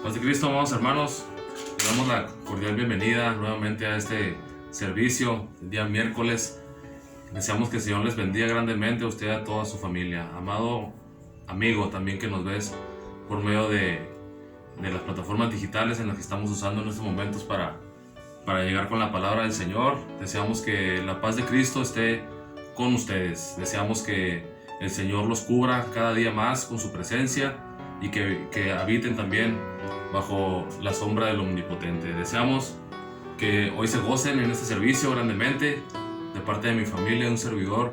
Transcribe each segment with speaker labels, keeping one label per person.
Speaker 1: Paz de Cristo, amados hermanos, le damos la cordial bienvenida nuevamente a este servicio el día miércoles. Deseamos que el Señor les bendiga grandemente a usted y a toda su familia. Amado amigo también que nos ves por medio de las plataformas digitales en las que estamos usando en estos momentos para llegar con la palabra del Señor. Deseamos que la paz de Cristo esté con ustedes. Deseamos que el Señor los cubra cada día más con su presencia y que habiten también bajo la sombra del Omnipotente. Deseamos que hoy se gocen en este servicio grandemente. De parte de mi familia, un servidor,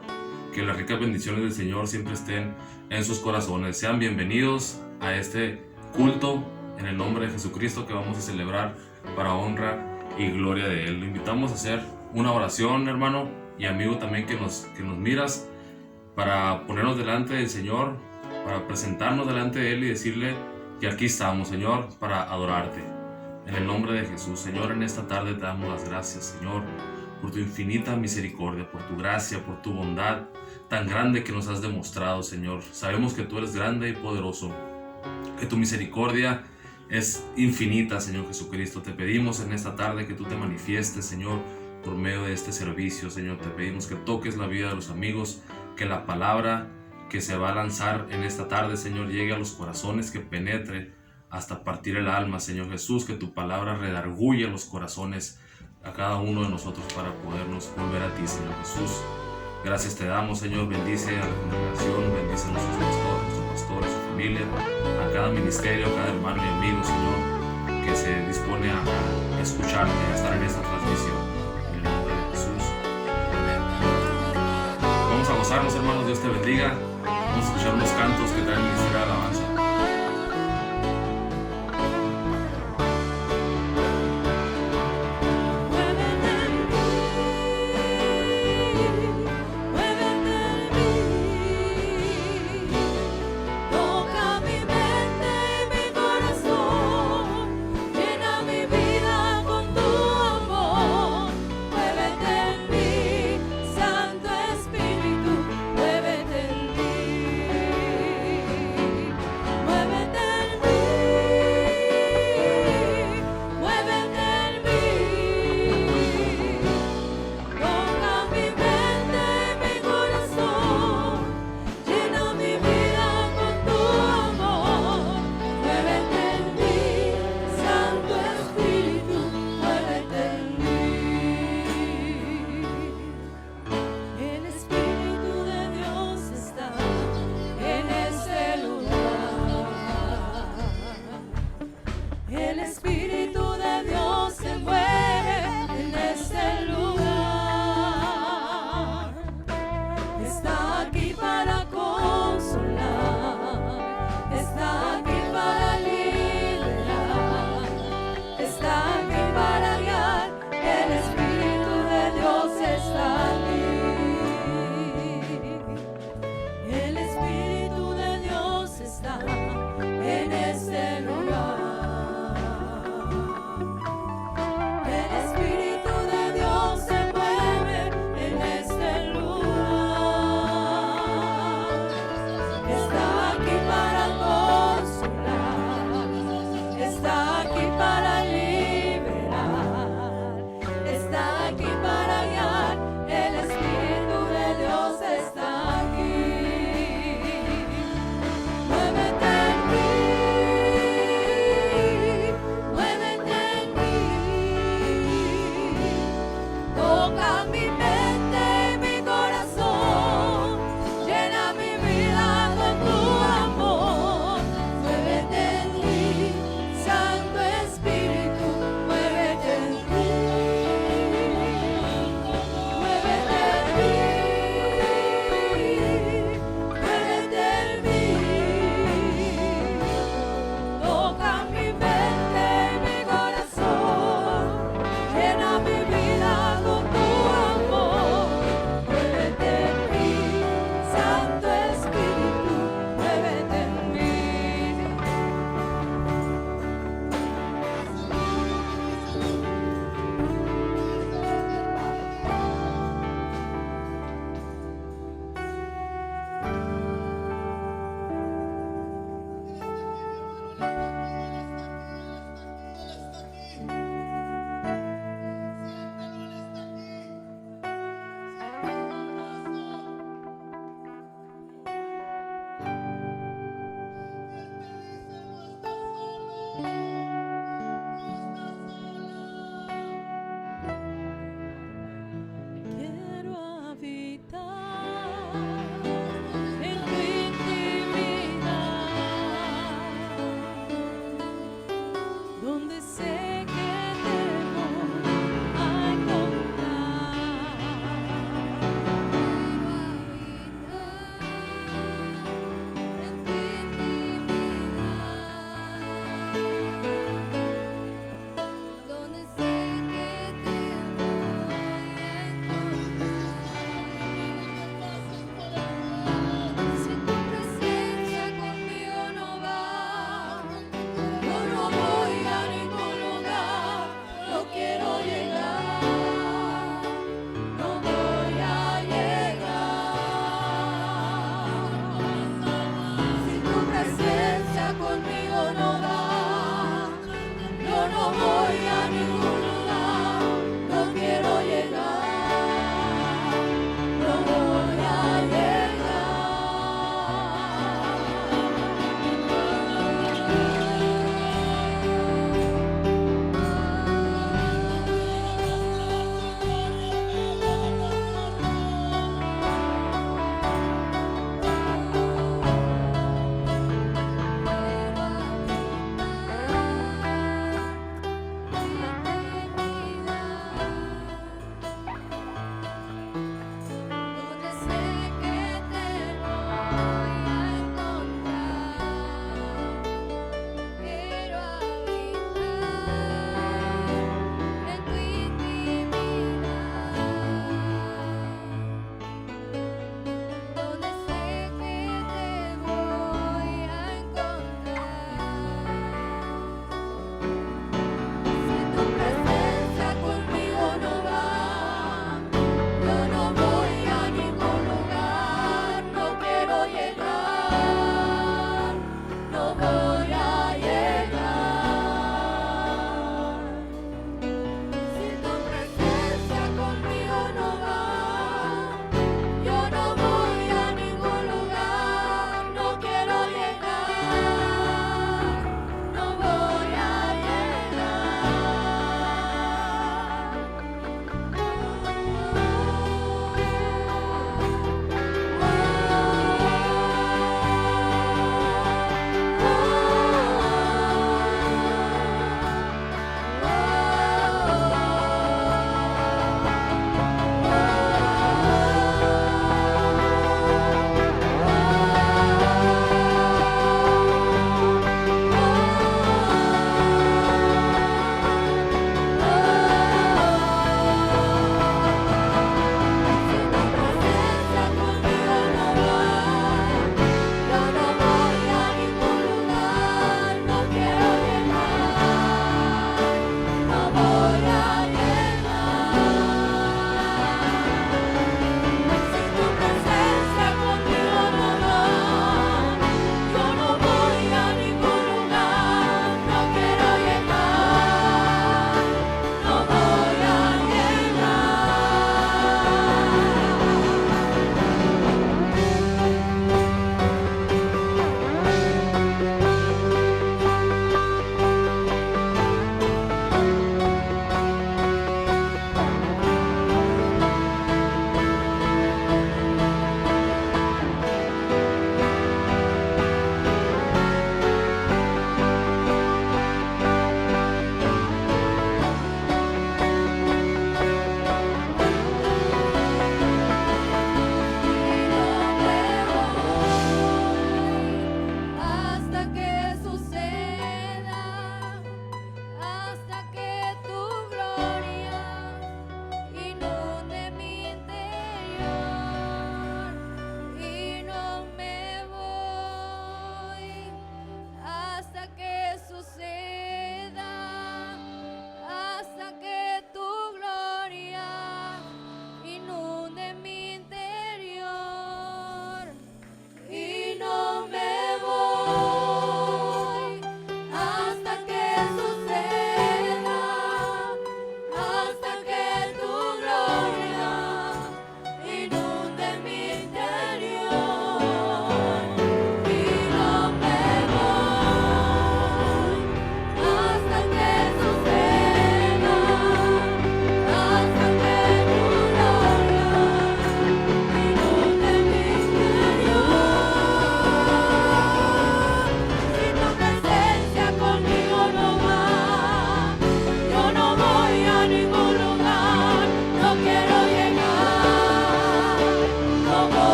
Speaker 1: que las ricas bendiciones del Señor siempre estén en sus corazones. Sean bienvenidos a este culto en el nombre de Jesucristo que vamos a celebrar para honra y gloria de Él. Lo invitamos a hacer una oración, hermano y amigo también que nos miras, para ponernos delante del Señor, para presentarnos delante de Él y decirle que aquí estamos, Señor, para adorarte. En el nombre de Jesús, Señor, en esta tarde te damos las gracias, Señor, por tu infinita misericordia, por tu gracia, por tu bondad tan grande que nos has demostrado, Señor. Sabemos que tú eres grande y poderoso, que tu misericordia es infinita, Señor Jesucristo. Te pedimos en esta tarde que tú te manifiestes, Señor, por medio de este servicio, Señor. Te pedimos que toques la vida de los amigos, que la palabra que se va a lanzar en esta tarde, Señor, llegue a los corazones, que penetre hasta partir el alma, Señor Jesús, que tu palabra redarguya los corazones a cada uno de nosotros para podernos volver a ti, Señor Jesús. Gracias te damos, Señor. Bendice a la congregación, bendice a nuestros pastores, su familia, a cada ministerio, a cada hermano y amigo, Señor, que se dispone a escucharte, a estar en esta transmisión. En el nombre de Jesús. Amén. Vamos a gozarnos, hermanos. Dios te bendiga. Vamos a escuchar unos cantos que traen ministerio de alabanza.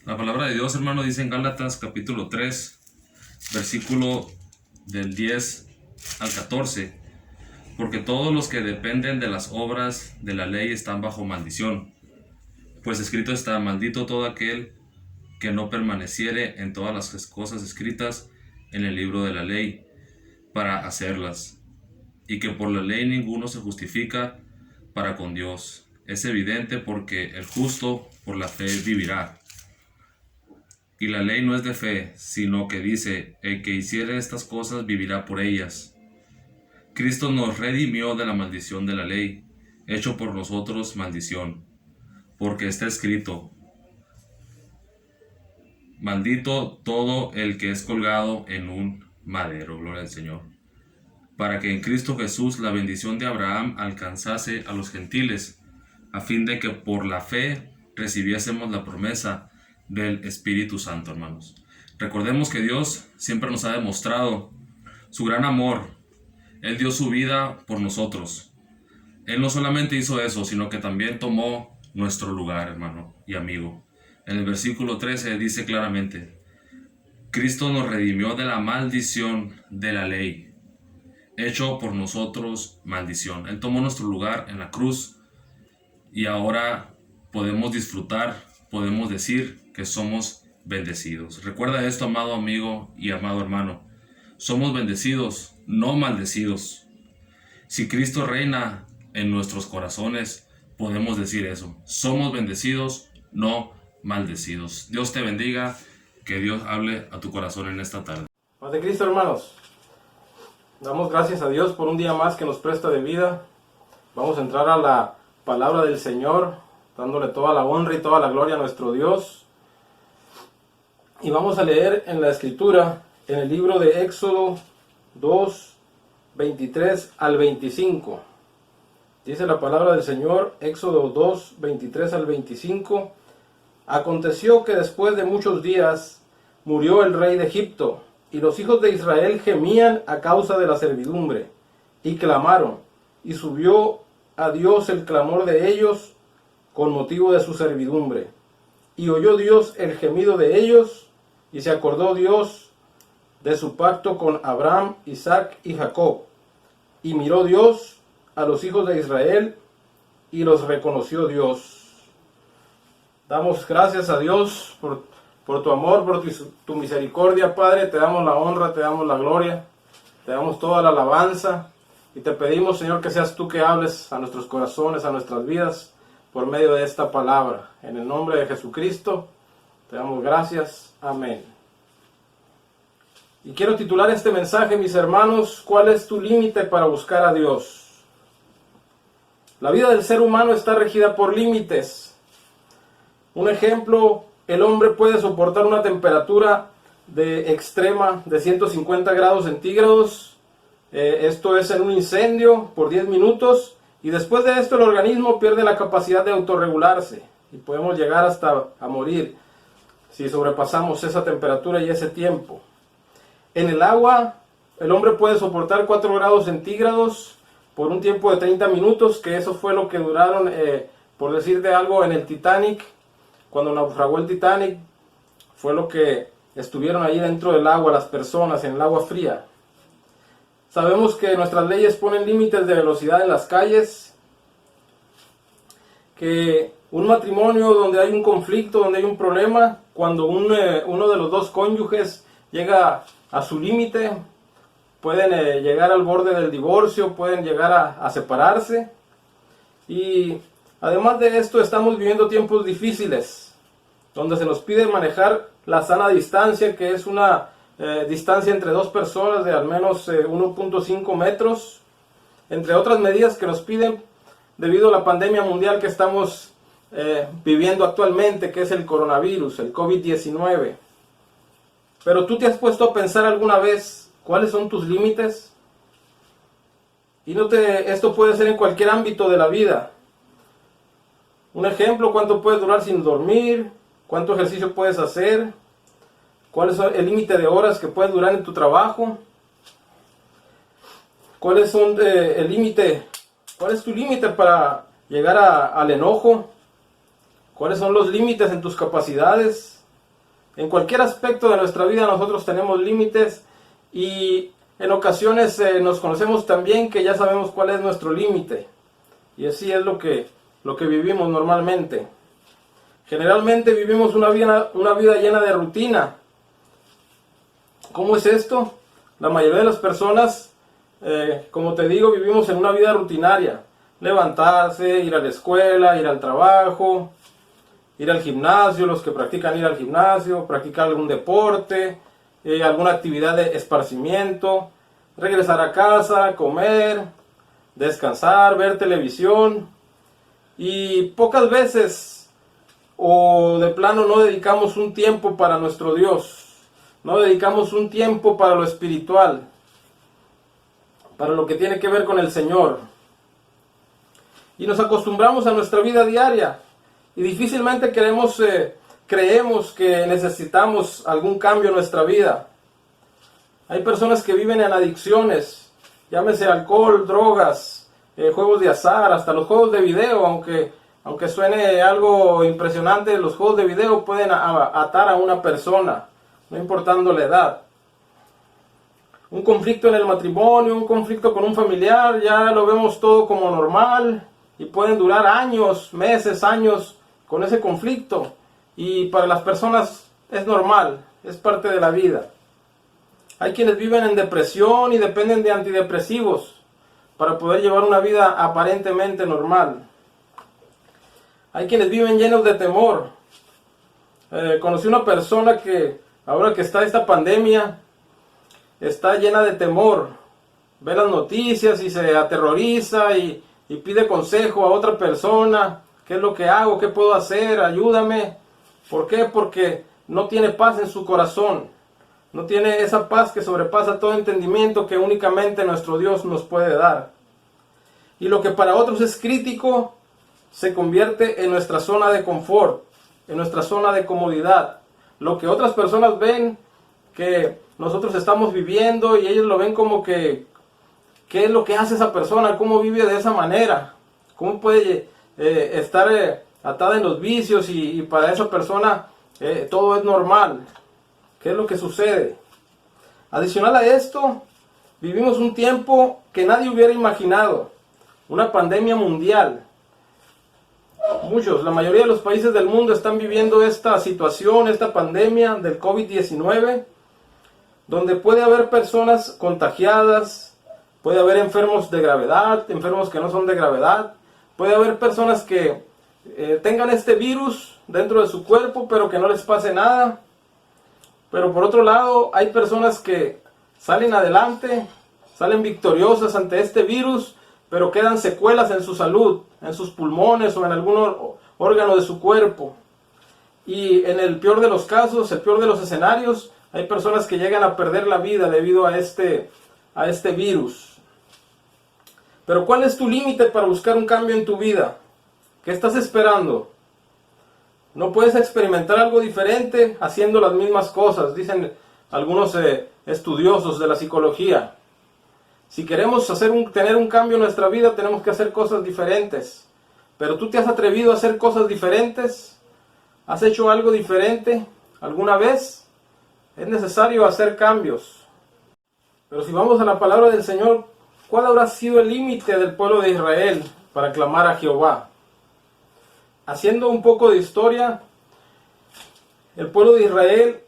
Speaker 1: La palabra de Dios, hermano, dice en Gálatas capítulo 3, versículo del 10 al 14, porque todos los que dependen de las obras de la ley están bajo maldición, pues escrito está: maldito todo aquel que no permaneciere en todas las cosas escritas en el libro de la ley para hacerlas, y que por la ley ninguno se justifica para con Dios. Es evidente, porque el justo por la fe vivirá. Y la ley no es de fe, sino que dice: el que hiciere estas cosas vivirá por ellas. Cristo nos redimió de la maldición de la ley, hecho por nosotros maldición, porque está escrito: maldito todo el que es colgado en un madero. Gloria al Señor. Para que en Cristo Jesús la bendición de Abraham alcanzase a los gentiles, a fin de que por la fe recibiésemos la promesa del Espíritu Santo, hermanos. Recordemos que Dios siempre nos ha demostrado su gran amor. Él dio su vida por nosotros. Él no solamente hizo eso, sino que también tomó nuestro lugar, hermano y amigo. En el versículo 13 dice claramente: Cristo nos redimió de la maldición de la ley, hecho por nosotros maldición. Él tomó nuestro lugar en la cruz y ahora podemos disfrutar, podemos decir que somos bendecidos. Recuerda esto, amado amigo y amado hermano: somos bendecidos, no maldecidos. Si Cristo reina en nuestros corazones, podemos decir eso: somos bendecidos, no maldecidos. Dios te bendiga, que Dios hable a tu corazón en esta tarde.
Speaker 2: Paz de Cristo, hermanos. Damos gracias a Dios por un día más que nos presta de vida. Vamos a entrar a la palabra del Señor, dándole toda la honra y toda la gloria a nuestro Dios. Y vamos a leer en la Escritura, en el libro de Éxodo 2, 23 al 25. Dice la palabra del Señor, Éxodo 2, 23 al 25. Aconteció que después de muchos días murió el rey de Egipto, y los hijos de Israel gemían a causa de la servidumbre, y clamaron, y subió a Dios el clamor de ellos con motivo de su servidumbre. Y oyó Dios el gemido de ellos, y se acordó Dios de su pacto con Abraham, Isaac y Jacob. Y miró Dios a los hijos de Israel, y los reconoció Dios. Damos gracias a Dios por tu amor, por tu misericordia, Padre. Te damos la honra, te damos la gloria, te damos toda la alabanza. Y te pedimos, Señor, que seas tú que hables a nuestros corazones, a nuestras vidas, por medio de esta palabra. En el nombre de Jesucristo, te damos gracias. Amén. Y quiero titular este mensaje, mis hermanos: ¿cuál es tu límite para buscar a Dios? La vida del ser humano está regida por límites. Un ejemplo: el hombre puede soportar una temperatura extrema de 150 grados centígrados. Esto es en un incendio por 10 minutos. Y después de esto el organismo pierde la capacidad de autorregularse. Y podemos llegar hasta a morir si sobrepasamos esa temperatura y ese tiempo. En el agua, el hombre puede soportar 4 grados centígrados por un tiempo de 30 minutos, que eso fue lo que duraron, por decirte algo, en el Titanic. Cuando naufragó el Titanic, fue lo que estuvieron ahí dentro del agua las personas, en el agua fría. Sabemos que nuestras leyes ponen límites de velocidad en las calles, que un matrimonio donde hay un conflicto, donde hay un problema, cuando uno de los dos cónyuges llega a su límite, pueden llegar al borde del divorcio, pueden llegar a separarse. Y además de esto, estamos viviendo tiempos difíciles, donde se nos pide manejar la sana distancia, que es una distancia entre dos personas de al menos 1.5 metros, entre otras medidas que nos piden debido a la pandemia mundial que estamos viviendo actualmente, que es el coronavirus, el COVID-19. Pero tú te has puesto a pensar alguna vez cuáles son tus límites. Y esto puede ser en cualquier ámbito de la vida. Un ejemplo: ¿cuánto puedes durar sin dormir? ¿Cuánto ejercicio puedes hacer? ¿Cuál es el límite de horas que puedes durar en tu trabajo? ¿Cuál es tu límite para llegar al enojo? ¿Cuáles son los límites en tus capacidades? En cualquier aspecto de nuestra vida nosotros tenemos límites y en ocasiones nos conocemos tan bien que ya sabemos cuál es nuestro límite. Y así es lo que vivimos normalmente. Generalmente vivimos una vida llena de rutina. ¿Cómo es esto? La mayoría de las personas, como te digo, vivimos en una vida rutinaria. Levantarse, ir a la escuela, ir al trabajo, ir al gimnasio, los que practican ir al gimnasio, practicar algún deporte, alguna actividad de esparcimiento, regresar a casa, comer, descansar, ver televisión. Y pocas veces o de plano no dedicamos un tiempo para nuestro Dios. No dedicamos un tiempo para lo espiritual, para lo que tiene que ver con el Señor. Y nos acostumbramos a nuestra vida diaria y difícilmente creemos que necesitamos algún cambio en nuestra vida. Hay personas que viven en adicciones, llámese alcohol, drogas, juegos de azar, hasta los juegos de video, aunque suene algo impresionante, los juegos de video pueden atar a una persona, no importando la edad. Un conflicto en el matrimonio, un conflicto con un familiar, ya lo vemos todo como normal y pueden durar años, meses, años con ese conflicto. Y para las personas es normal, es parte de la vida. Hay quienes viven en depresión y dependen de antidepresivos para poder llevar una vida aparentemente normal. Hay quienes viven llenos de temor. Conocí una persona que ahora que está esta pandemia, está llena de temor. Ve las noticias y se aterroriza y pide consejo a otra persona. ¿Qué es lo que hago? ¿Qué puedo hacer? Ayúdame. ¿Por qué? Porque no tiene paz en su corazón. No tiene esa paz que sobrepasa todo entendimiento que únicamente nuestro Dios nos puede dar. Y lo que para otros es crítico se convierte en nuestra zona de confort, en nuestra zona de comodidad. Lo que otras personas ven que nosotros estamos viviendo y ellos lo ven como que ¿qué es lo que hace esa persona? ¿Cómo vive de esa manera? ¿Cómo puede estar atada en los vicios y para esa persona todo es normal? ¿Qué es lo que sucede? Adicional a esto, vivimos un tiempo que nadie hubiera imaginado. Una pandemia mundial. La mayoría de los países del mundo están viviendo esta situación, esta pandemia del COVID-19, donde puede haber personas contagiadas, puede haber enfermos de gravedad, enfermos que no son de gravedad, puede haber personas que tengan este virus dentro de su cuerpo, pero que no les pase nada. Pero por otro lado, hay personas que salen adelante, salen victoriosas ante este virus, pero quedan secuelas en su salud, en sus pulmones o en algún órgano de su cuerpo. Y en el peor de los casos, el peor de los escenarios, hay personas que llegan a perder la vida debido a este virus. Pero ¿cuál es tu límite para buscar un cambio en tu vida? ¿Qué estás esperando? No puedes experimentar algo diferente haciendo las mismas cosas, dicen algunos estudiosos de la psicología. Si queremos tener un cambio en nuestra vida, tenemos que hacer cosas diferentes. Pero ¿tú te has atrevido a hacer cosas diferentes? ¿Has hecho algo diferente alguna vez? Es necesario hacer cambios. Pero si vamos a la palabra del Señor, ¿cuál habrá sido el límite del pueblo de Israel para clamar a Jehová? Haciendo un poco de historia, el pueblo de Israel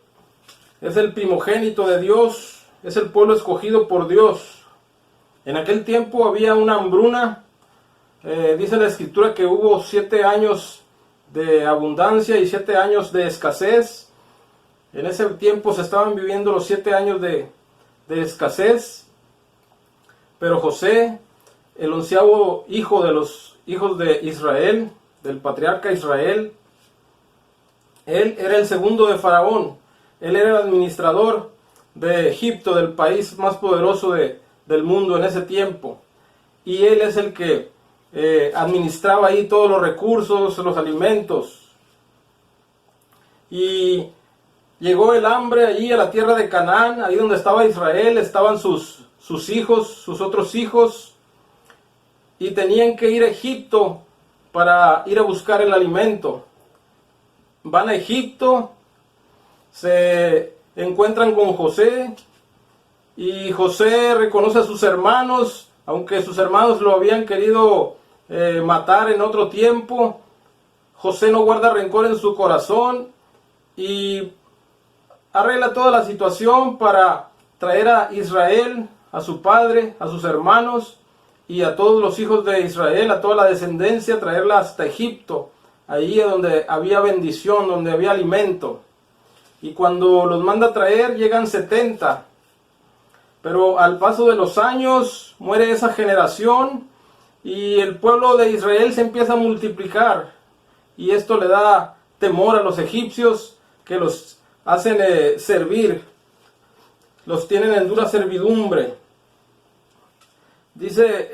Speaker 2: es el primogénito de Dios, es el pueblo escogido por Dios. En aquel tiempo había una hambruna, dice la escritura que hubo 7 años de abundancia y 7 años de escasez. En ese tiempo se estaban viviendo los 7 años de escasez, pero José, el 11º hijo de los hijos de Israel, del patriarca Israel, él era el segundo de Faraón, él era el administrador de Egipto, del país más poderoso del mundo en ese tiempo, y él es el que administraba ahí todos los recursos, los alimentos. Y llegó el hambre allí a la tierra de Canaán, ahí donde estaba Israel, estaban sus hijos, sus otros hijos, y tenían que ir a Egipto para ir a buscar el alimento. Van a Egipto se encuentran con José y José reconoce a sus hermanos, aunque sus hermanos lo habían querido matar en otro tiempo. José no guarda rencor en su corazón y arregla toda la situación para traer a Israel, a su padre, a sus hermanos y a todos los hijos de Israel, a toda la descendencia, traerla hasta Egipto, allí donde había bendición, donde había alimento. Y cuando los manda a traer, llegan 70. Pero al paso de los años, muere esa generación y el pueblo de Israel se empieza a multiplicar. Y esto le da temor a los egipcios, que los hacen servir, los tienen en dura servidumbre. Dice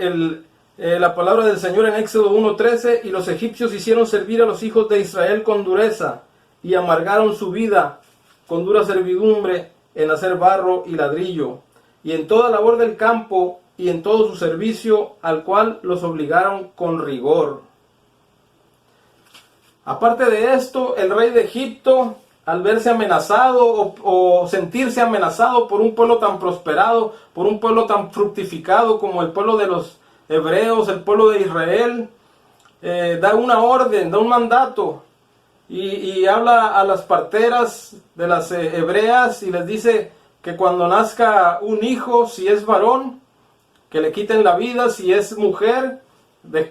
Speaker 2: la palabra del Señor en Éxodo 1:13, y los egipcios hicieron servir a los hijos de Israel con dureza, y amargaron su vida con dura servidumbre en hacer barro y ladrillo, y en toda labor del campo, y en todo su servicio, al cual los obligaron con rigor. Aparte de esto, el rey de Egipto, al verse amenazado o sentirse amenazado por un pueblo tan prosperado, por un pueblo tan fructificado como el pueblo de los hebreos, el pueblo de Israel, da una orden, da un mandato y habla a las parteras de las hebreas y les dice que cuando nazca un hijo, si es varón, que le quiten la vida, si es mujer,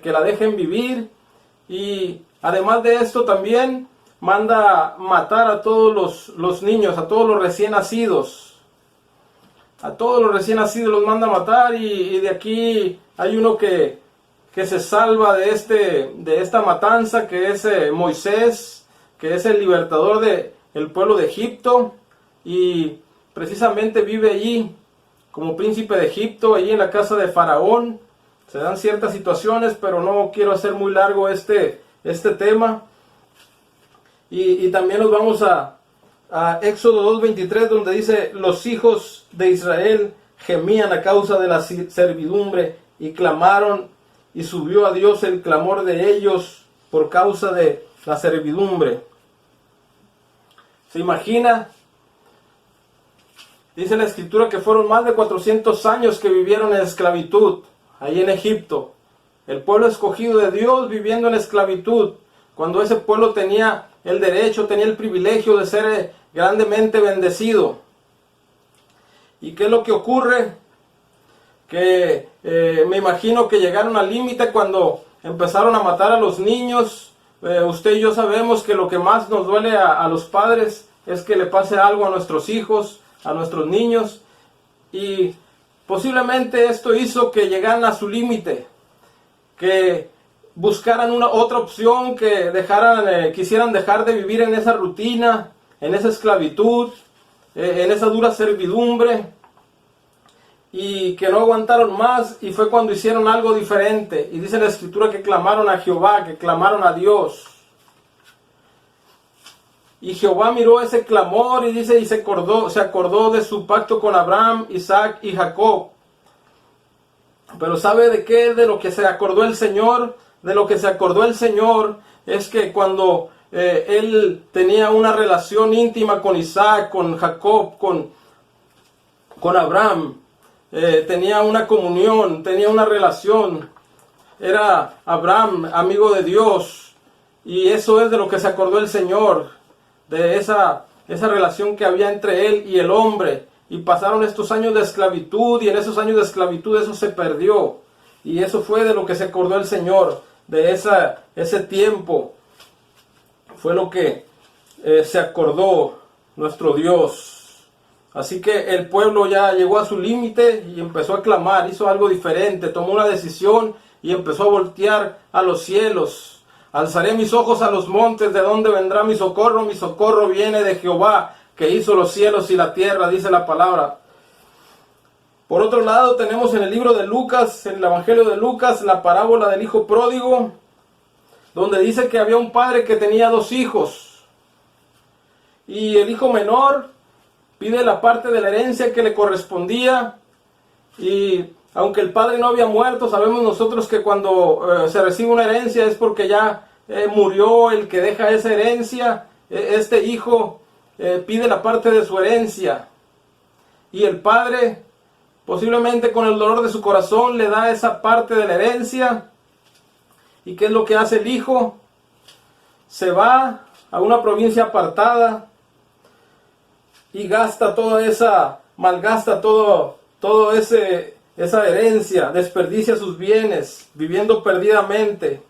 Speaker 2: que la dejen vivir. Y además de esto también manda matar a todos los niños, a todos los recién nacidos. A todos los recién nacidos los manda a matar y de aquí hay uno que se salva de esta matanza, que es Moisés, que es el libertador del pueblo de Egipto y precisamente vive allí como príncipe de Egipto, allí en la casa de Faraón. Se dan ciertas situaciones, pero no quiero hacer muy largo este tema. Y también nos vamos a Éxodo 2:23, donde dice: los hijos de Israel gemían a causa de la servidumbre y clamaron, y subió a Dios el clamor de ellos por causa de la servidumbre. ¿Se imagina? Dice la escritura que fueron más de 400 años que vivieron en esclavitud ahí en Egipto. El pueblo escogido de Dios viviendo en esclavitud, cuando ese pueblo tenía el derecho, tenía el privilegio de ser grandemente bendecido. ¿Y qué es lo que ocurre? Que me imagino que llegaron al límite cuando empezaron a matar a los niños. Usted y yo sabemos que lo que más nos duele a los padres es que le pase algo a nuestros hijos, a nuestros niños. Y posiblemente esto hizo que llegaran a su límite, que buscaran otra opción, que quisieran dejar de vivir en esa rutina, en esa esclavitud, en esa dura servidumbre, y que no aguantaron más, y fue cuando hicieron algo diferente. Y dice la escritura que clamaron a Jehová, que clamaron a Dios. Y Jehová miró ese clamor y dice, y se acordó de su pacto con Abraham, Isaac y Jacob. Pero ¿sabe de qué? De lo que se acordó el Señor. De lo que se acordó el Señor es que cuando él tenía una relación íntima con Isaac, con Jacob, con Abraham, tenía una comunión, tenía una relación. Era Abraham amigo de Dios, y eso es de lo que se acordó el Señor, de esa relación que había entre él y el hombre. Y pasaron estos años de esclavitud, y en esos años de esclavitud eso se perdió, y eso fue de lo que se acordó el Señor, de ese tiempo fue lo que se acordó nuestro Dios. Así que el pueblo ya llegó a su límite y empezó a clamar, hizo algo diferente, tomó una decisión y empezó a voltear a los cielos. Alzaré mis ojos a los montes, ¿de dónde vendrá mi socorro? Mi socorro viene de Jehová, que hizo los cielos y la tierra, dice la palabra. Por otro lado, tenemos en el libro de Lucas, en el Evangelio de Lucas, la parábola del hijo pródigo, donde dice que había un padre que tenía 2 hijos. Y el hijo menor pide la parte de la herencia que le correspondía. Y aunque el padre no había muerto, sabemos nosotros que cuando se recibe una herencia es porque ya murió el que deja esa herencia. Este hijo pide la parte de su herencia. Y el padre, posiblemente con el dolor de su corazón, le da esa parte de la herencia. ¿Y qué es lo que hace el hijo? Se va a una provincia apartada y gasta malgasta esa herencia, desperdicia sus bienes, viviendo perdidamente,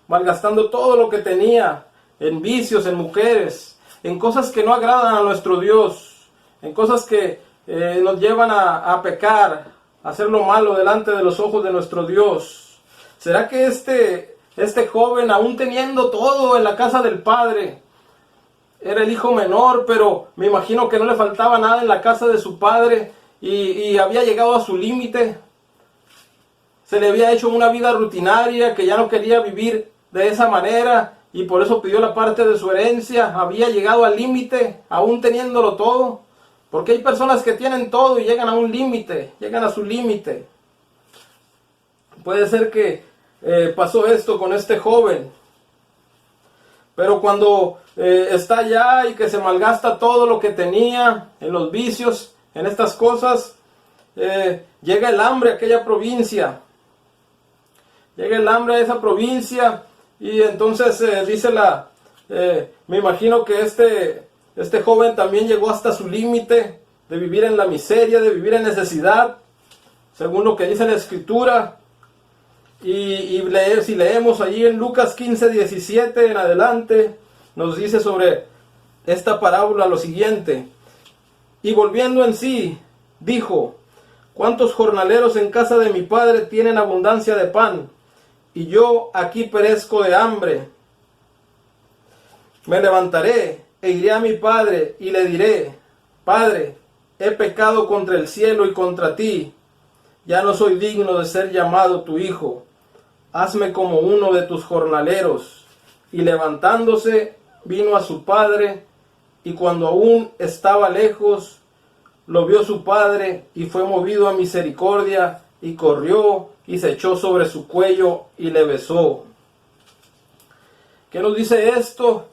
Speaker 2: malgastando todo lo que tenía en vicios, en mujeres, en cosas que no agradan a nuestro Dios, en cosas que nos llevan a pecar, a hacer lo malo delante de los ojos de nuestro Dios. ¿Será que este joven, aún teniendo todo en la casa del padre, era el hijo menor, pero me imagino que no le faltaba nada en la casa de su padre y había llegado a su límite? Se le había hecho una vida rutinaria que ya no quería vivir de esa manera y por eso pidió la parte de su herencia. Había llegado al límite, aún teniéndolo todo. Porque hay personas que tienen todo y llegan a un límite, llegan a su límite. Puede ser que pasó esto con este joven. Pero cuando está allá y que se malgasta todo lo que tenía en los vicios, en estas cosas, llega el hambre a aquella provincia. Llega el hambre a esa provincia y entonces me imagino que este joven también llegó hasta su límite de vivir en la miseria, de vivir en necesidad, según lo que dice la Escritura. Y si leemos allí en Lucas 15:17 en adelante, nos dice sobre esta parábola lo siguiente: y volviendo en sí, dijo: ¿cuántos jornaleros en casa de mi padre tienen abundancia de pan? Y yo aquí perezco de hambre. Me levantaré e iré a mi padre y le diré: Padre, he pecado contra el cielo y contra ti. Ya no soy digno de ser llamado tu hijo. Hazme como uno de tus jornaleros. Y levantándose, vino a su padre, y cuando aún estaba lejos, lo vio su padre, y fue movido a misericordia, y corrió, y se echó sobre su cuello, y le besó. ¿Qué nos dice esto?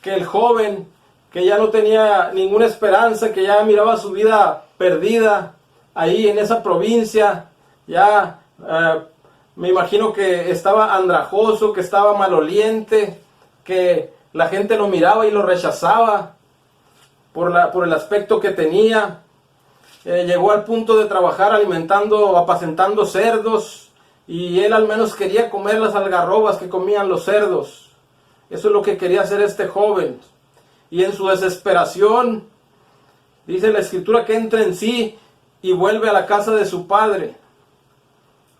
Speaker 2: Que el joven, que ya no tenía ninguna esperanza, que ya miraba su vida perdida, ahí en esa provincia, ya me imagino que estaba andrajoso, que estaba maloliente, que la gente lo miraba y lo rechazaba por el aspecto que tenía. Llegó al punto de trabajar apacentando cerdos, y él al menos quería comer las algarrobas que comían los cerdos. Eso es lo que quería hacer este joven. Y en su desesperación, dice la Escritura que entra en sí y vuelve a la casa de su padre.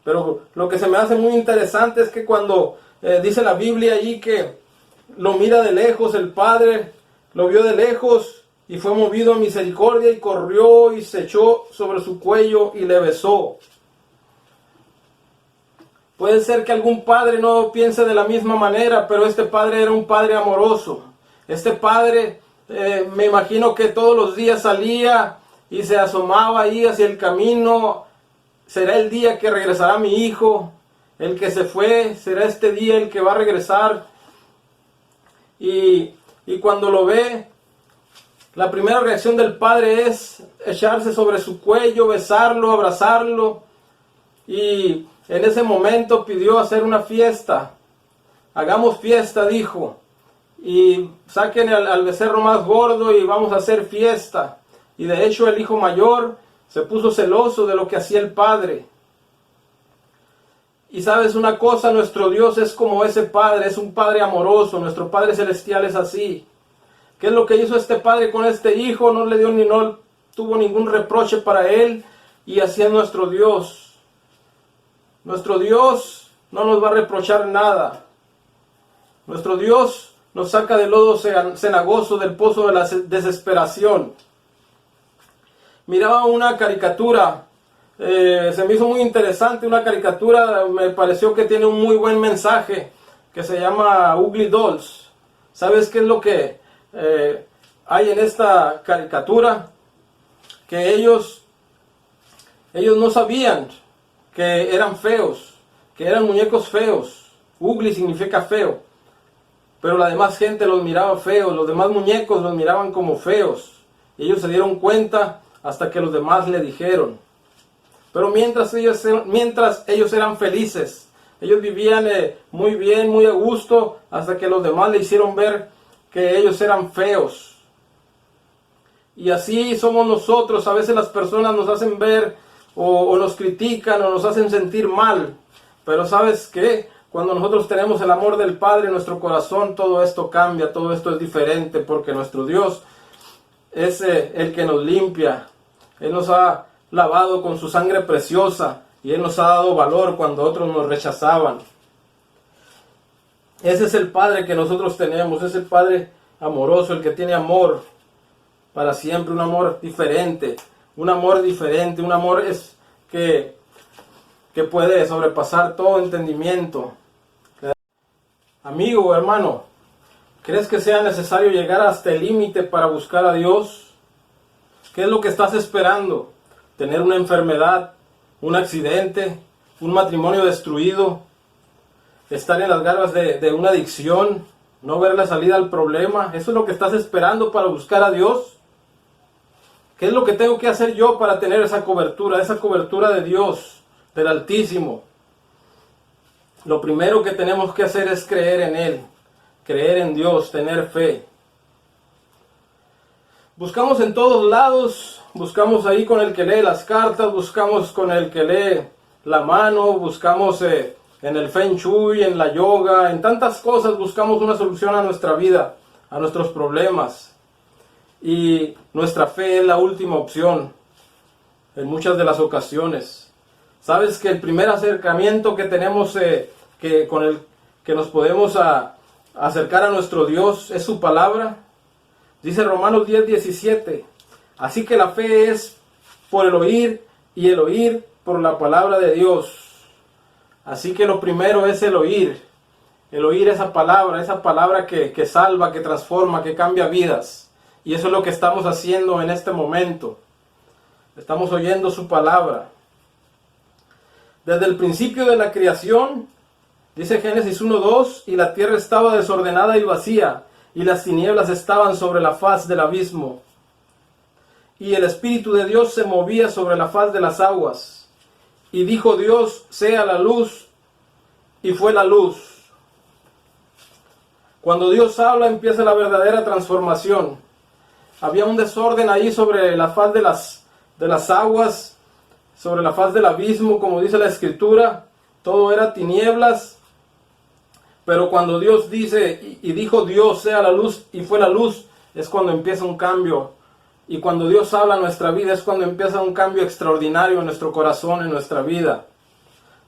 Speaker 2: Pero lo que se me hace muy interesante es que cuando dice la Biblia allí que lo mira de lejos, el padre lo vio de lejos y fue movido a misericordia y corrió y se echó sobre su cuello y le besó. Puede ser que algún padre no piense de la misma manera, pero este padre era un padre amoroso. Este padre, me imagino que todos los días salía y se asomaba ahí hacia el camino. Será el día que regresará mi hijo, el que se fue, será este día el que va a regresar. Y cuando lo ve, la primera reacción del padre es echarse sobre su cuello, besarlo, abrazarlo. Y en ese momento pidió hacer una fiesta. Hagamos fiesta, dijo. Y saquen al becerro más gordo y vamos a hacer fiesta. Y de hecho el hijo mayor se puso celoso de lo que hacía el padre. Y sabes una cosa, nuestro Dios es como ese padre, es un padre amoroso. Nuestro Padre Celestial es así. ¿Qué es lo que hizo este padre con este hijo? No tuvo ningún reproche para él. Y así es nuestro Dios. Nuestro Dios no nos va a reprochar nada. Nuestro Dios nos saca del lodo cenagoso, del pozo de la desesperación. Miraba una caricatura, se me hizo muy interesante, una caricatura, me pareció que tiene un muy buen mensaje, que se llama Ugly Dolls. ¿Sabes qué es lo que hay en esta caricatura? Que ellos no sabían que eran feos, que eran muñecos feos. Ugly significa feo. pero la demás gente los miraba feos, los demás muñecos los miraban como feos. Y ellos se dieron cuenta hasta que los demás le dijeron. Pero mientras ellos eran felices, ellos vivían muy bien, muy a gusto, hasta que los demás le hicieron ver que ellos eran feos. Y así somos nosotros. A veces las personas nos hacen ver o nos critican o nos hacen sentir mal. Pero ¿sabes qué? Cuando nosotros tenemos el amor del Padre en nuestro corazón, todo esto cambia, todo esto es diferente, porque nuestro Dios es el que nos limpia. Él nos ha lavado con su sangre preciosa y Él nos ha dado valor cuando otros nos rechazaban. Ese es el Padre que nosotros tenemos, es el Padre amoroso, el que tiene amor para siempre, un amor diferente, un amor que puede sobrepasar todo entendimiento. Amigo o hermano, ¿crees que sea necesario llegar hasta el límite para buscar a Dios? ¿Qué es lo que estás esperando? ¿Tener una enfermedad, un accidente, un matrimonio destruido, estar en las garras de una adicción, no ver la salida al problema? ¿Eso es lo que estás esperando para buscar a Dios? ¿Qué es lo que tengo que hacer yo para tener esa cobertura de Dios, del Altísimo? Lo primero que tenemos que hacer es creer en Él, creer en Dios, tener fe. Buscamos en todos lados, buscamos ahí con el que lee las cartas, buscamos con el que lee la mano, buscamos en el Feng Shui, en la yoga, en tantas cosas buscamos una solución a nuestra vida, a nuestros problemas. Y nuestra fe es la última opción en muchas de las ocasiones. ¿Sabes que el primer acercamiento que tenemos, con el que nos podemos acercar a nuestro Dios es su palabra? Dice Romanos 10:17, así que la fe es por el oír y el oír por la palabra de Dios. Así que lo primero es el oír esa palabra que salva, que transforma, que cambia vidas. Y eso es lo que estamos haciendo en este momento. Estamos oyendo su palabra. Desde el principio de la creación, dice Génesis 1:2, y la tierra estaba desordenada y vacía, y las tinieblas estaban sobre la faz del abismo. Y el Espíritu de Dios se movía sobre la faz de las aguas. Y dijo Dios, sea la luz, y fue la luz. Cuando Dios habla, empieza la verdadera transformación. Había un desorden ahí sobre la faz de las aguas, sobre la faz del abismo, como dice la Escritura. Todo era tinieblas. Pero cuando Dios dice, y dijo Dios, sea la luz, y fue la luz, es cuando empieza un cambio. Y cuando Dios habla en nuestra vida, es cuando empieza un cambio extraordinario en nuestro corazón, en nuestra vida.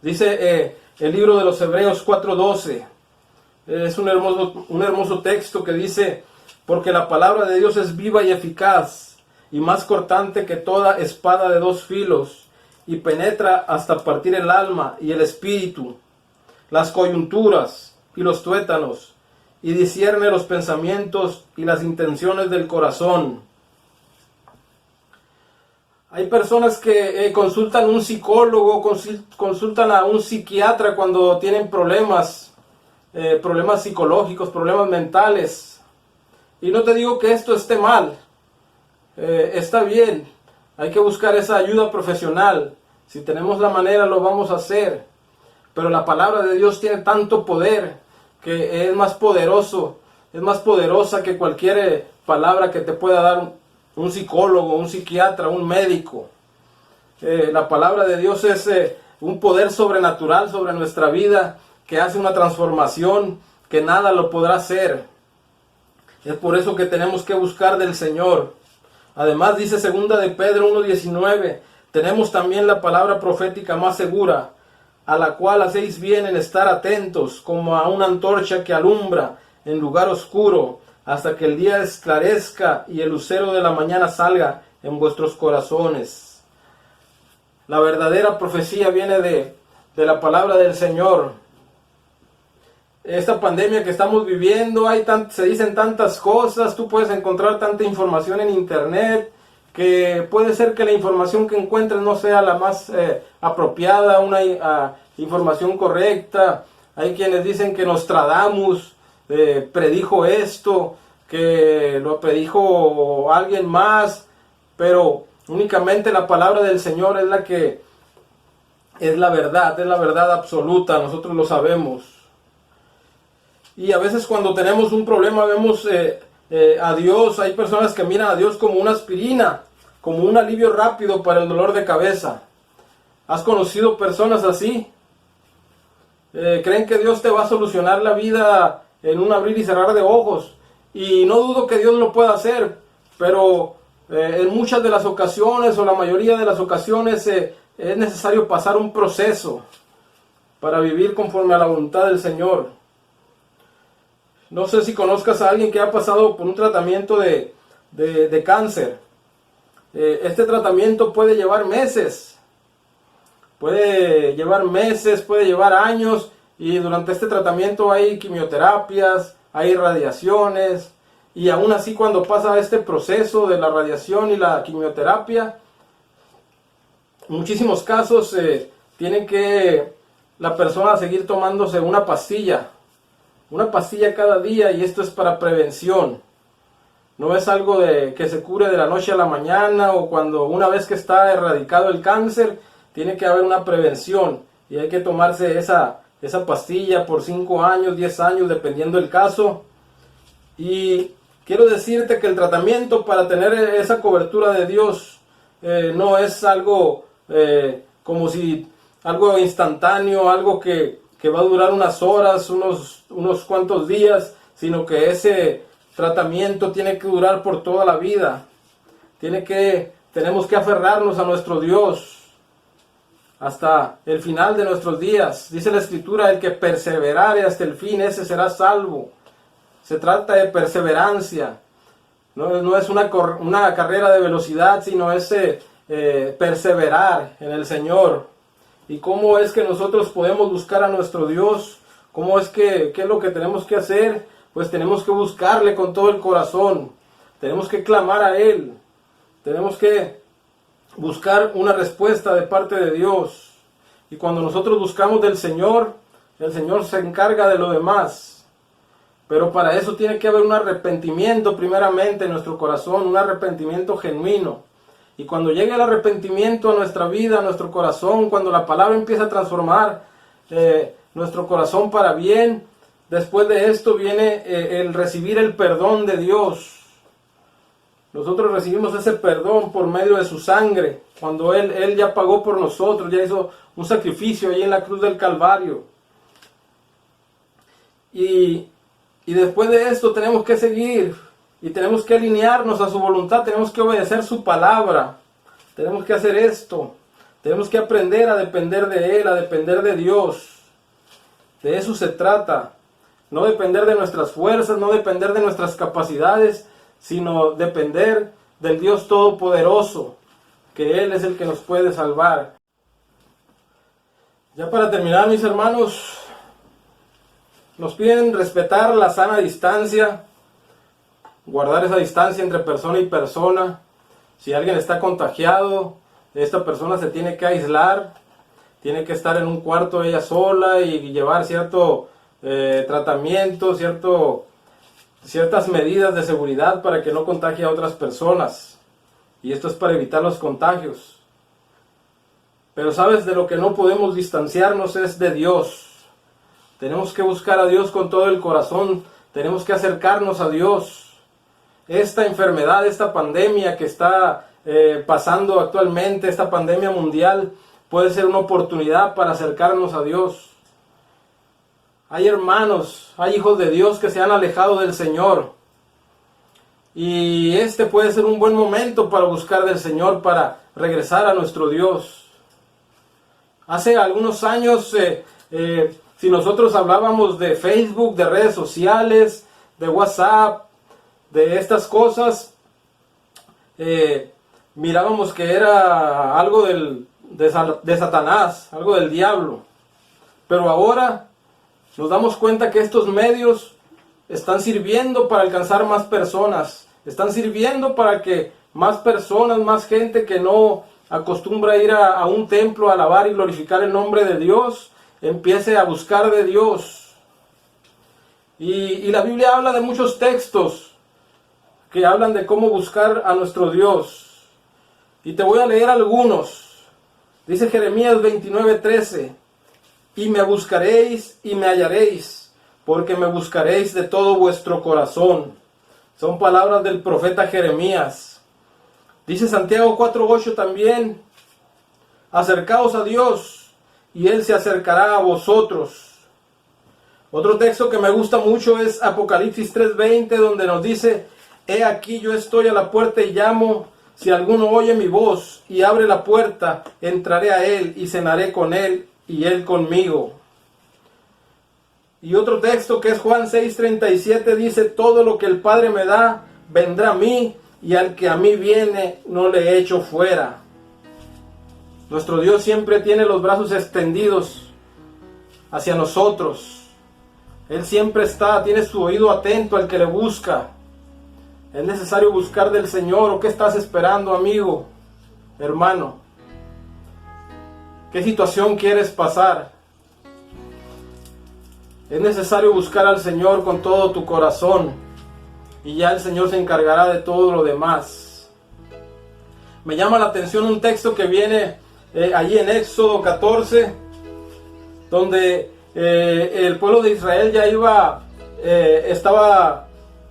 Speaker 2: Dice el libro de los Hebreos 4:12. Es un hermoso texto que dice, porque la palabra de Dios es viva y eficaz, y más cortante que toda espada de dos filos, y penetra hasta partir el alma y el espíritu, las coyunturas y los tuétanos, y discierne los pensamientos y las intenciones del corazón. Hay personas que consultan a un psicólogo, consultan a un psiquiatra cuando tienen problemas psicológicos, problemas mentales. Y no te digo que esto esté mal, está bien, hay que buscar esa ayuda profesional. Si tenemos la manera, lo vamos a hacer. Pero la palabra de Dios tiene tanto poder que es más poderosa que cualquier palabra que te pueda dar un psicólogo, un psiquiatra, un médico. La palabra de Dios es un poder sobrenatural sobre nuestra vida que hace una transformación que nada lo podrá hacer. Es por eso que tenemos que buscar del Señor. Además dice 2 de Pedro 1:19, tenemos también la palabra profética más segura, a la cual hacéis bien en estar atentos, como a una antorcha que alumbra en lugar oscuro, hasta que el día esclarezca y el lucero de la mañana salga en vuestros corazones. La verdadera profecía viene de la palabra del Señor. Esta pandemia que estamos viviendo, se dicen tantas cosas, tú puedes encontrar tanta información en internet, que puede ser que la información que encuentres no sea la más apropiada, una información correcta. Hay quienes dicen que Nostradamus predijo esto, que lo predijo alguien más, pero únicamente la palabra del Señor es la que es la verdad absoluta, nosotros lo sabemos. Y a veces cuando tenemos un problema vemos a Dios, hay personas que miran a Dios como una aspirina, como un alivio rápido para el dolor de cabeza. ¿Has conocido personas así? Creen que Dios te va a solucionar la vida en un abrir y cerrar de ojos. Y no dudo que Dios lo pueda hacer, pero en muchas de las ocasiones o la mayoría de las ocasiones es necesario pasar un proceso para vivir conforme a la voluntad del Señor. No sé si conozcas a alguien que ha pasado por un tratamiento de cáncer. Este tratamiento puede llevar meses. Puede llevar años, y durante este tratamiento hay quimioterapias, hay radiaciones, y aún así cuando pasa este proceso de la radiación y la quimioterapia, en muchísimos casos tiene que la persona seguir tomándose una pastilla cada día, y esto es para prevención. No es algo que se cure de la noche a la mañana, o cuando una vez que está erradicado el cáncer, tiene que haber una prevención y hay que tomarse esa pastilla por 5 años, 10 años, dependiendo del caso. Y quiero decirte que el tratamiento para tener esa cobertura de Dios no es algo como si algo instantáneo, algo que va a durar unas horas, unos cuantos días, sino que ese tratamiento tiene que durar por toda la vida. Tenemos que aferrarnos a nuestro Dios hasta el final de nuestros días. Dice la Escritura: el que perseverare hasta el fin, ese será salvo. Se trata de perseverancia. No es una carrera de velocidad, sino es perseverar en el Señor. ¿Y cómo es que nosotros podemos buscar a nuestro Dios? ¿Qué es lo que tenemos que hacer? Pues tenemos que buscarle con todo el corazón. Tenemos que clamar a Él. Tenemos que buscar una respuesta de parte de Dios. Y cuando nosotros buscamos del Señor, el Señor se encarga de lo demás. Pero para eso tiene que haber un arrepentimiento primeramente en nuestro corazón, un arrepentimiento genuino. Y cuando llegue el arrepentimiento a nuestra vida, a nuestro corazón, cuando la palabra empieza a transformar nuestro corazón para bien, después de esto viene el recibir el perdón de Dios. Nosotros recibimos ese perdón por medio de su sangre, cuando Él ya pagó por nosotros, ya hizo un sacrificio ahí en la cruz del Calvario. Y después de esto tenemos que seguir y tenemos que alinearnos a su voluntad, tenemos que obedecer su palabra, tenemos que hacer esto, tenemos que aprender a depender de Él, a depender de Dios. De eso se trata, no depender de nuestras fuerzas, no depender de nuestras capacidades, sino depender del Dios Todopoderoso, que Él es el que nos puede salvar. Ya para terminar, mis hermanos, nos piden respetar la sana distancia, guardar esa distancia entre persona y persona. Si alguien está contagiado, esta persona se tiene que aislar, tiene que estar en un cuarto ella sola y llevar cierto tratamiento, ciertas medidas de seguridad para que no contagie a otras personas. Y esto es para evitar los contagios. Pero sabes, de lo que no podemos distanciarnos es de Dios. Tenemos que buscar a Dios con todo el corazón. Tenemos que acercarnos a Dios. Esta enfermedad, esta pandemia que está pasando actualmente, esta pandemia mundial, puede ser una oportunidad para acercarnos a Dios. Hay hermanos, hay hijos de Dios que se han alejado del Señor. Y este puede ser un buen momento para buscar del Señor, para regresar a nuestro Dios. Hace algunos años, si nosotros hablábamos de Facebook, de redes sociales, de WhatsApp, de estas cosas, mirábamos que era algo de Satanás, algo del diablo. Pero ahora nos damos cuenta que estos medios están sirviendo para alcanzar más personas, están sirviendo para que más personas, más gente que no acostumbra a ir a un templo a alabar y glorificar el nombre de Dios, empiece a buscar de Dios. Y la Biblia habla de muchos textos que hablan de cómo buscar a nuestro Dios. Y te voy a leer algunos. Dice Jeremías 29:13: y me buscaréis y me hallaréis, porque me buscaréis de todo vuestro corazón. Son palabras del profeta Jeremías. Dice Santiago 4:8 también: acercaos a Dios, y Él se acercará a vosotros. Otro texto que me gusta mucho es Apocalipsis 3:20, donde nos dice: he aquí yo estoy a la puerta y llamo. Si alguno oye mi voz y abre la puerta, entraré a él y cenaré con él y él conmigo. Y otro texto que es Juan 6:37 dice: todo lo que el Padre me da vendrá a mí, y al que a mí viene no le echo fuera. Nuestro Dios siempre tiene los brazos extendidos hacia nosotros. Él siempre tiene su oído atento al que le busca. Es necesario buscar del Señor. ¿O qué estás esperando, amigo, hermano? ¿Qué situación quieres pasar? Es necesario buscar al Señor con todo tu corazón, y ya el Señor se encargará de todo lo demás. Me llama la atención un texto que viene allí en Éxodo 14, donde el pueblo de Israel ya estaba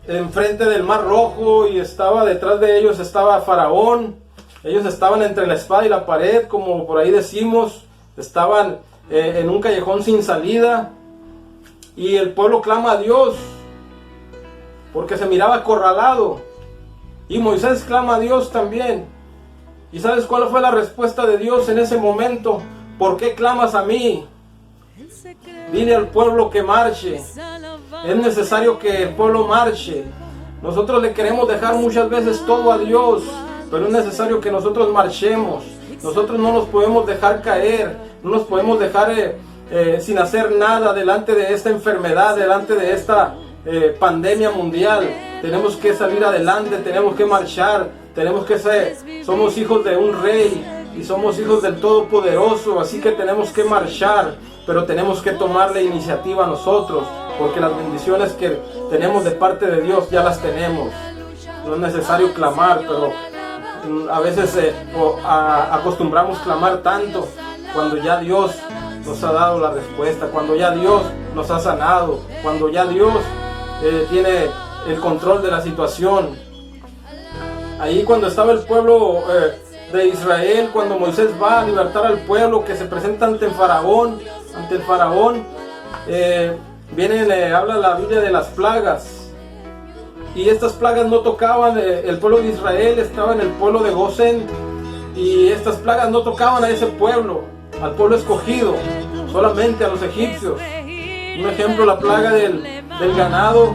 Speaker 2: enfrente del Mar Rojo, y detrás de ellos estaba Faraón. Ellos estaban entre la espada y la pared, como por ahí decimos. Estaban en un callejón sin salida, y el pueblo clama a Dios porque se miraba acorralado, y Moisés clama a Dios también. ¿Y sabes cuál fue la respuesta de Dios en ese momento? ¿Por qué clamas a mí? Dile al pueblo que marche. Es necesario que el pueblo marche. Nosotros le queremos dejar muchas veces todo a Dios, pero es necesario que nosotros marchemos. Nosotros no nos podemos dejar caer, no nos podemos dejar sin hacer nada delante de esta enfermedad, delante de esta pandemia mundial. Tenemos que salir adelante, tenemos que marchar, somos hijos de un rey y somos hijos del Todopoderoso, así que tenemos que marchar, pero tenemos que tomar la iniciativa nosotros, porque las bendiciones que tenemos de parte de Dios ya las tenemos. No es necesario clamar, pero a veces acostumbramos clamar tanto cuando ya Dios nos ha dado la respuesta, cuando ya Dios nos ha sanado, cuando ya Dios tiene el control de la situación. Ahí cuando estaba el pueblo de Israel, cuando Moisés va a libertar al pueblo que se presenta ante el faraón, habla la Biblia de las plagas, y estas plagas no tocaban el pueblo de Israel, estaba en el pueblo de Gosén, y estas plagas no tocaban a ese pueblo, al pueblo escogido, solamente a los egipcios. Un ejemplo, la plaga del ganado.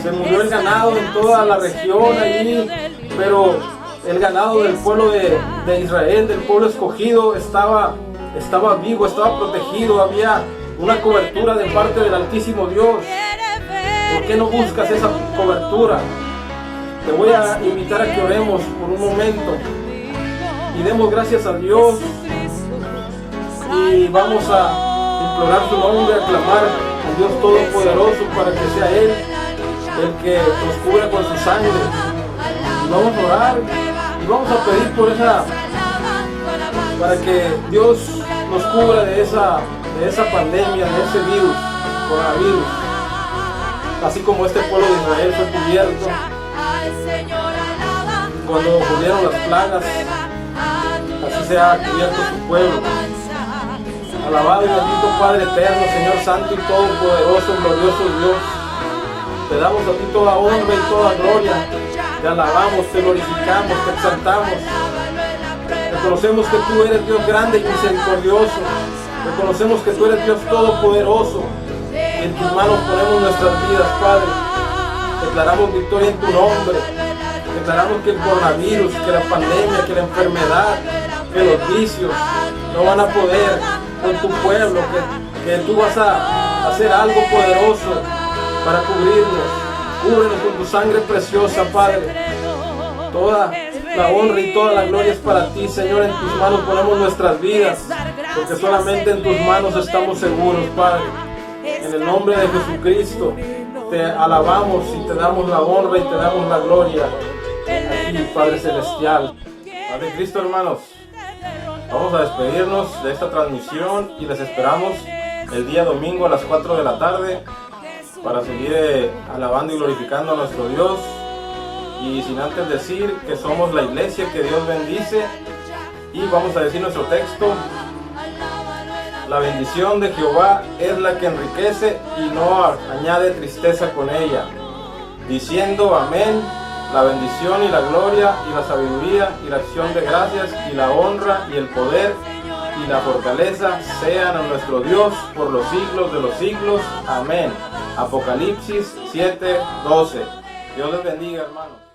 Speaker 2: Se murió el ganado en toda la región allí, pero el ganado del pueblo de Israel, del pueblo escogido, estaba vivo, estaba protegido, había una cobertura de parte del Altísimo Dios. ¿Por qué no buscas esa cobertura? Te voy a invitar a que oremos por un momento y demos gracias a Dios, y vamos a implorar su nombre, a clamar al Dios Todopoderoso para que sea Él el que nos cubra con su sangre. Y vamos a orar y vamos a pedir para que Dios nos cubra de esa pandemia, de ese virus, coronavirus, así como este pueblo de Israel fue cubierto cuando ocurrieron las plagas. Así se ha cubierto su pueblo. Alabado y bendito Padre eterno, Señor santo y todopoderoso, glorioso Dios, te damos a ti toda honra y toda gloria. Te alabamos, te glorificamos, te exaltamos. Reconocemos que tú eres Dios grande y misericordioso. Reconocemos que tú eres Dios todopoderoso. Y en tus manos ponemos nuestras vidas, Padre. Declaramos victoria en tu nombre. Declaramos que el coronavirus, que la pandemia, que la enfermedad, que los vicios no van a poder con tu pueblo, que tú vas a hacer algo poderoso para cubrirnos. Cúbrenos con tu sangre preciosa, Padre. Toda la honra y toda la gloria es para ti, Señor. En tus manos ponemos nuestras vidas, porque solamente en tus manos estamos seguros, Padre. En el nombre de Jesucristo. te alabamos y te damos la honra y te damos la gloria a ti, Padre Celestial. Padre Cristo, hermanos, vamos a despedirnos de esta transmisión y les esperamos el día domingo a las 4 de la tarde para seguir alabando y glorificando a nuestro Dios. Y sin antes decir que somos la iglesia que Dios bendice, y vamos a decir nuestro texto: la bendición de Jehová es la que enriquece y no añade tristeza con ella, diciendo amén. La bendición y la gloria y la sabiduría y la acción de gracias y la honra y el poder y la fortaleza sean a nuestro Dios por los siglos de los siglos. Amén. Apocalipsis 7:12. Dios les bendiga, hermanos.